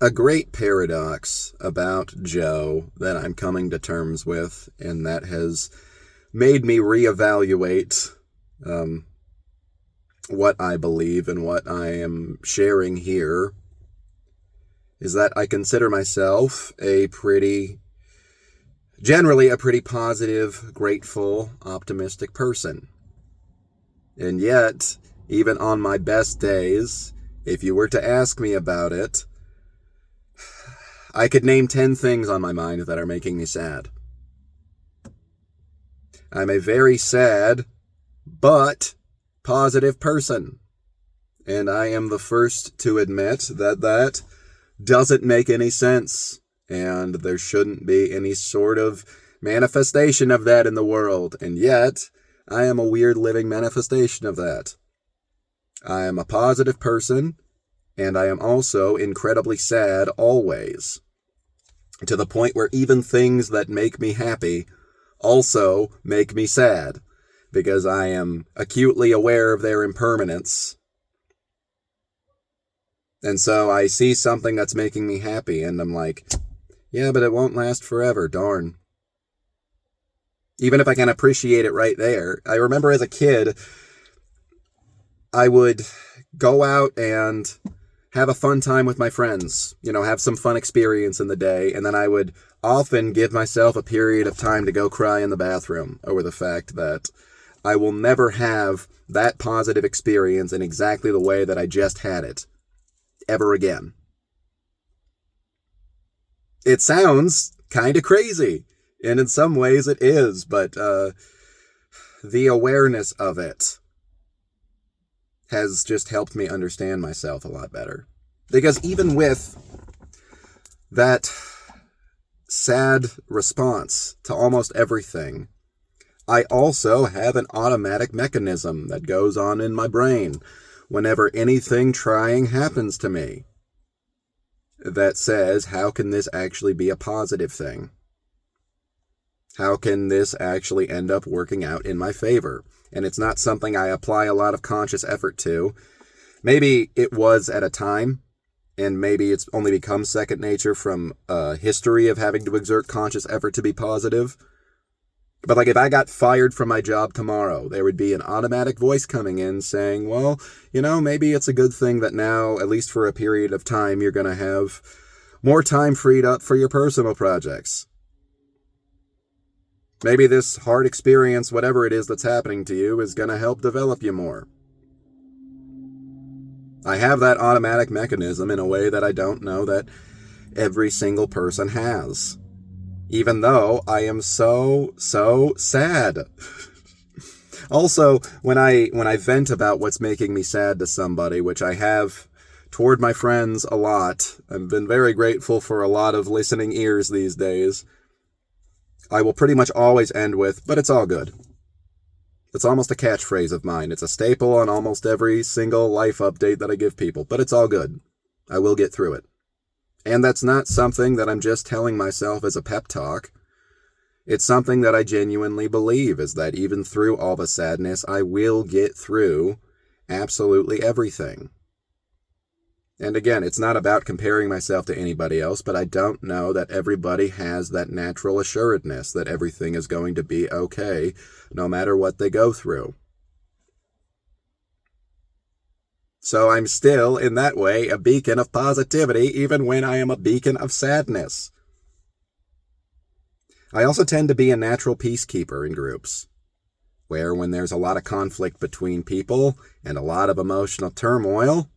a great paradox about Joe that I'm coming to terms with, and that has made me reevaluate what I believe and what I am sharing here, is that I consider myself generally a pretty positive, grateful, optimistic person. And yet, even on my best days, if you were to ask me about it, I could name 10 things on my mind that are making me sad. I'm a very sad, but positive person. And I am the first to admit that that doesn't make any sense. And there shouldn't be any sort of manifestation of that in the world. And yet, I am a weird living manifestation of that. I am a positive person, and I am also incredibly sad always. To the point where even things that make me happy also make me sad, because I am acutely aware of their impermanence. And so I see something that's making me happy, and I'm like, yeah, but it won't last forever, darn. Even if I can appreciate it right there. I remember as a kid, I would go out and have a fun time with my friends, have some fun experience in the day, and then I would often give myself a period of time to go cry in the bathroom over the fact that I will never have that positive experience in exactly the way that I just had it, ever again. It sounds kind of crazy, and in some ways it is, but the awareness of it has just helped me understand myself a lot better. Because even with that sad response to almost everything, I also have an automatic mechanism that goes on in my brain whenever anything trying happens to me that says, how can this actually be a positive thing? How can this actually end up working out in my favor? And it's not something I apply a lot of conscious effort to. Maybe it was at a time, and maybe it's only become second nature from a history of having to exert conscious effort to be positive. But like if I got fired from my job tomorrow, there would be an automatic voice coming in saying, well, maybe it's a good thing that now, at least for a period of time, you're going to have more time freed up for your personal projects. Maybe this hard experience, whatever it is that's happening to you, is going to help develop you more. I have that automatic mechanism in a way that I don't know that every single person has. Even though I am so sad. Also, when I vent about what's making me sad to somebody, which I have toward my friends a lot, I've been very grateful for a lot of listening ears these days, I will pretty much always end with, but it's all good. It's almost a catchphrase of mine. It's a staple on almost every single life update that I give people, but it's all good. I will get through it. And that's not something that I'm just telling myself as a pep talk. It's something that I genuinely believe, is that even through all the sadness, I will get through absolutely everything. And again, it's not about comparing myself to anybody else, but I don't know that everybody has that natural assuredness that everything is going to be okay, no matter what they go through. So I'm still, in that way, a beacon of positivity, even when I am a beacon of sadness. I also tend to be a natural peacekeeper in groups, where when there's a lot of conflict between people and a lot of emotional turmoil,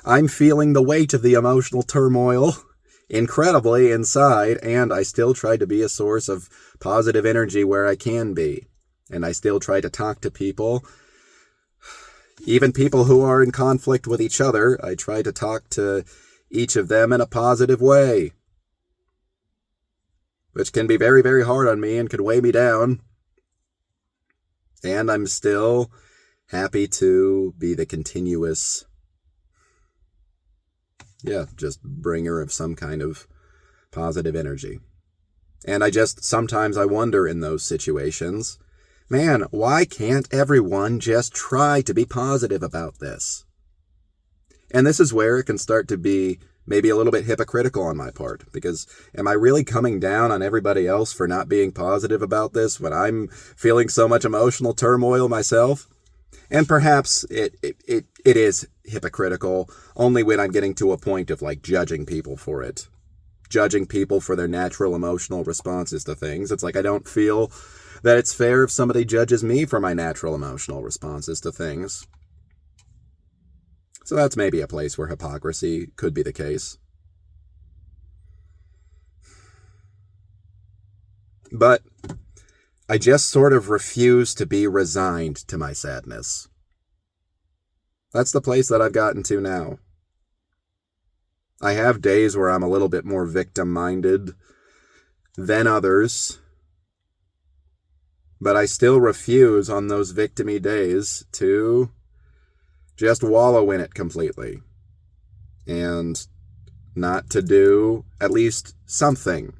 I'm feeling the weight of the emotional turmoil incredibly inside, and I still try to be a source of positive energy where I can be. And I still try to talk to people, even people who are in conflict with each other. I try to talk to each of them in a positive way, which can be very, very hard on me and can weigh me down. And I'm still happy to be the continuous just bringer of some kind of positive energy. And sometimes I wonder in those situations, man, why can't everyone just try to be positive about this? And this is where it can start to be maybe a little bit hypocritical on my part, because am I really coming down on everybody else for not being positive about this when I'm feeling so much emotional turmoil myself? And perhaps it is hypocritical only when I'm getting to a point of like judging people for it. Judging people for their natural emotional responses to things. It's like I don't feel that it's fair if somebody judges me for my natural emotional responses to things. So that's maybe a place where hypocrisy could be the case. But I just sort of refuse to be resigned to my sadness. That's the place that I've gotten to now. I have days where I'm a little bit more victim-minded than others, but I still refuse on those victim-y days to just wallow in it completely and not to do at least something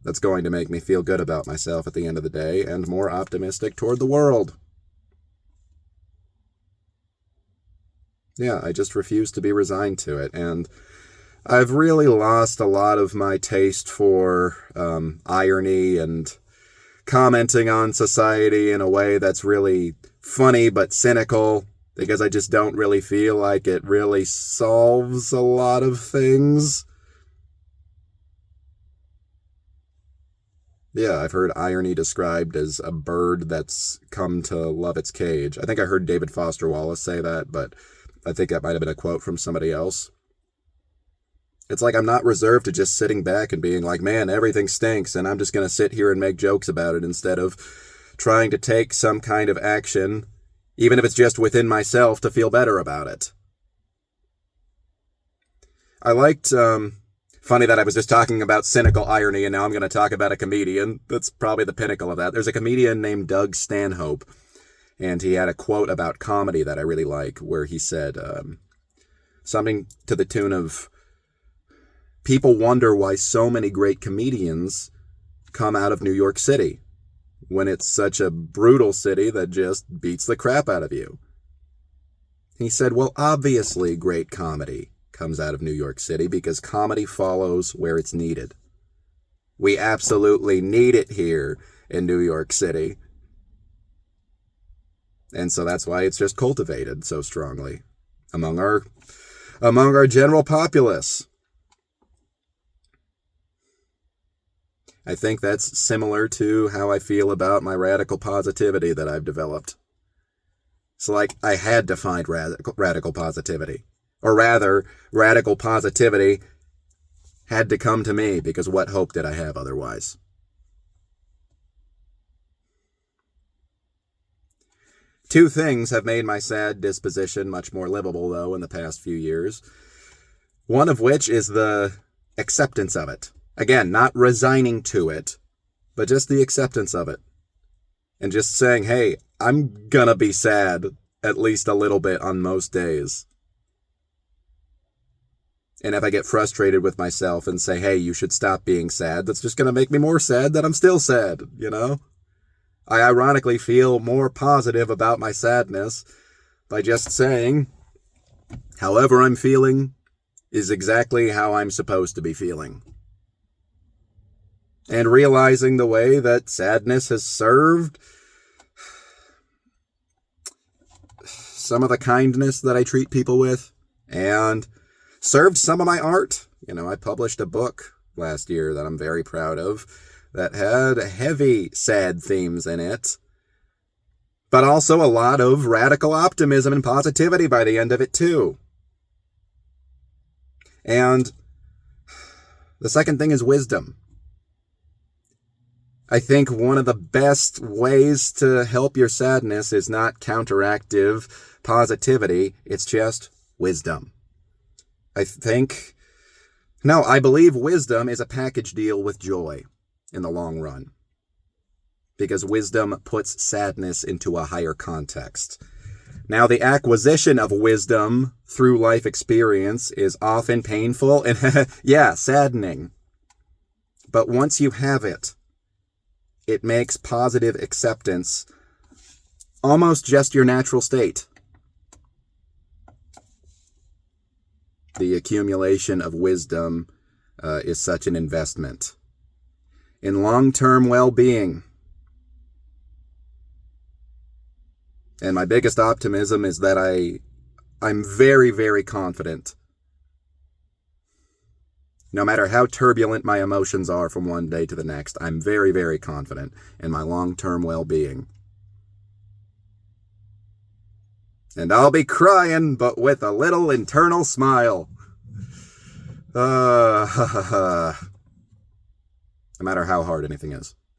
that's going to make me feel good about myself at the end of the day and more optimistic toward the world. Yeah, I just refuse to be resigned to it, and I've really lost a lot of my taste for irony and commenting on society in a way that's really funny but cynical, because I just don't really feel like it really solves a lot of things. Yeah, I've heard irony described as a bird that's come to love its cage. I think I heard David Foster Wallace say that, but I think that might have been a quote from somebody else. It's like I'm not reserved to just sitting back and being like, man, everything stinks, and I'm just going to sit here and make jokes about it instead of trying to take some kind of action, even if it's just within myself, to feel better about it. I liked, funny that I was just talking about cynical irony, and now I'm going to talk about a comedian. That's probably the pinnacle of that. There's a comedian named Doug Stanhope, and he had a quote about comedy that I really like, where he said something to the tune of, people wonder why so many great comedians come out of New York City when it's such a brutal city that just beats the crap out of you. He said, well, obviously great comedy comes out of New York City because comedy follows where it's needed. We absolutely need it here in New York City. And so that's why it's just cultivated so strongly among our general populace. I think that's similar to how I feel about my radical positivity that I've developed. It's like I had to find radical positivity. Or rather, radical positivity had to come to me, because what hope did I have otherwise? Two things have made my sad disposition much more livable, though, in the past few years. One of which is the acceptance of it. Again, not resigning to it, but just the acceptance of it. And just saying, hey, I'm gonna be sad at least a little bit on most days. And if I get frustrated with myself and say, hey, you should stop being sad, that's just gonna make me more sad that I'm still sad, you know? I ironically feel more positive about my sadness by just saying, however I'm feeling is exactly how I'm supposed to be feeling. And realizing the way that sadness has served some of the kindness that I treat people with, and served some of my art. You know, I published a book last year that I'm very proud of that had heavy, sad themes in it, but also a lot of radical optimism and positivity by the end of it, too. And the second thing is wisdom. I think one of the best ways to help your sadness is not counteractive positivity, it's just wisdom. I believe wisdom is a package deal with joy in the long run, because wisdom puts sadness into a higher context. Now, the acquisition of wisdom through life experience is often painful and, yeah, saddening. But once you have it, it makes positive acceptance almost just your natural state. the accumulation of wisdom is such an investment in long-term well-being. And my biggest optimism is that I'm very, very confident. No matter how turbulent my emotions are from one day to the next, I'm very, very confident in my long-term well-being. And I'll be crying, but with a little internal smile. No matter how hard anything is.